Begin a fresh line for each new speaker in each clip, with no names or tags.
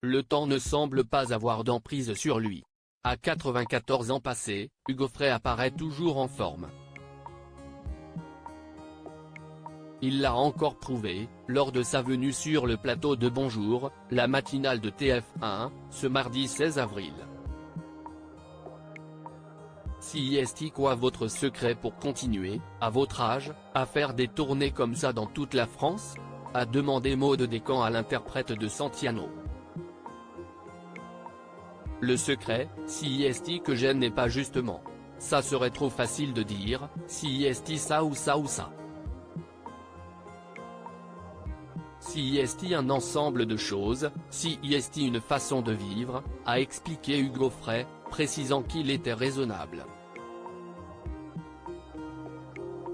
le temps ne semble pas avoir d'emprise sur lui. À 94 ans passés, Hugo Frey apparaît toujours en forme. Il l'a encore prouvé, lors de sa venue sur le plateau de Bonjour, la matinale de TF1, ce mardi 16 avril. Si est quoi votre secret pour continuer, à votre âge, à faire des tournées comme ça dans toute la France ? A demandé Maud Descamps à l'interprète de Santino. Le secret, si est que j'aime n'est pas justement. Ça serait trop facile de dire, si est ça ou ça ou ça. Si est un ensemble de choses, si est une façon de vivre, a expliqué Hugo Frey, précisant qu'il était raisonnable.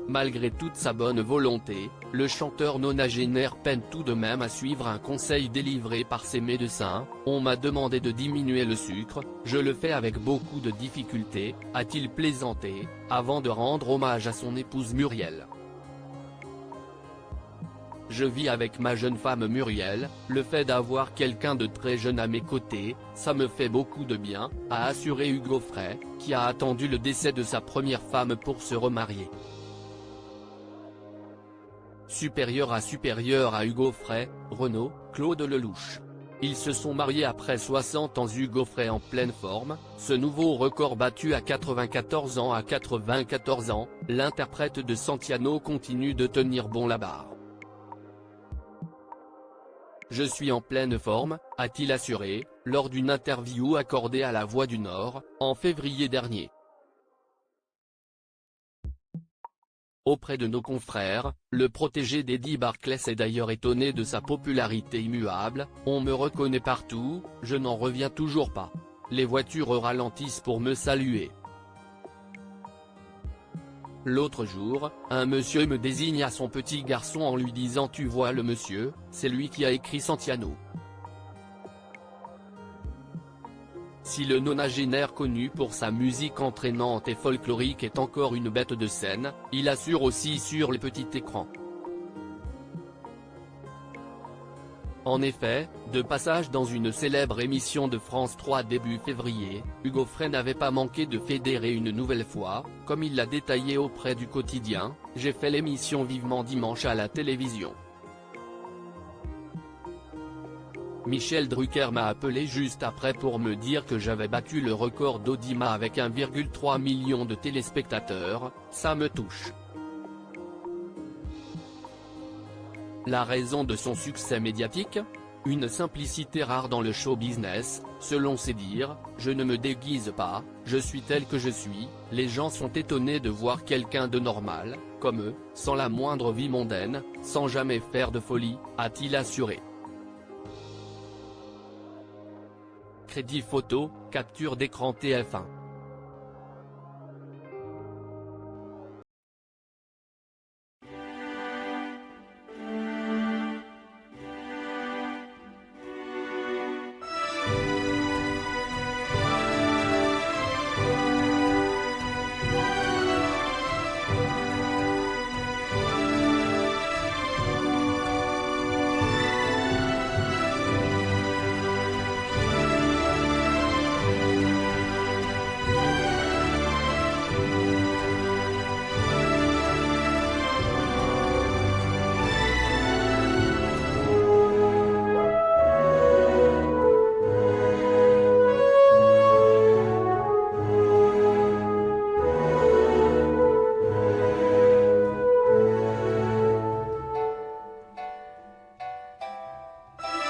Malgré toute sa bonne volonté, le chanteur nonagénaire peine tout de même à suivre un conseil délivré par ses médecins. On m'a demandé de diminuer le sucre, je le fais avec beaucoup de difficultés, a-t-il plaisanté, avant de rendre hommage à son épouse Muriel. Je vis avec ma jeune femme Muriel, le fait d'avoir quelqu'un de très jeune à mes côtés, ça me fait beaucoup de bien, a assuré Hugo Frey, qui a attendu le décès de sa première femme pour se remarier. Supérieur à Hugo Frey, Renaud, Claude Lelouch. Ils se sont mariés après 60 ans. Hugo Frey en pleine forme, ce nouveau record battu à 94 ans. À 94 ans, l'interprète de Santino continue de tenir bon la barre. Je suis en pleine forme, a-t-il assuré, lors d'une interview accordée à La Voix du Nord, en février dernier. Auprès de nos confrères, le protégé d'Eddie Barclay est d'ailleurs étonné de sa popularité immuable. On me reconnaît partout, je n'en reviens toujours pas. Les voitures ralentissent pour me saluer. L'autre jour, un monsieur me désigne à son petit garçon en lui disant « Tu vois le monsieur, c'est lui qui a écrit Santino ». Si le nonagénaire connu pour sa musique entraînante et folklorique est encore une bête de scène, il assure aussi sur les petits écrans. En effet, de passage dans une célèbre émission de France 3 début février, Hugo Frey n'avait pas manqué de fédérer une nouvelle fois, comme il l'a détaillé auprès du quotidien, « J'ai fait l'émission Vivement Dimanche à la télévision. Michel Drucker m'a appelé juste après pour me dire que j'avais battu le record d'audimat avec 1,3 million de téléspectateurs, ça me touche. » La raison de son succès médiatique ? Une simplicité rare dans le show business, selon ses dires, « Je ne me déguise pas, je suis tel que je suis, les gens sont étonnés de voir quelqu'un de normal, comme eux, sans la moindre vie mondaine, sans jamais faire de folie », a-t-il assuré. Crédit photo, capture d'écran TF1.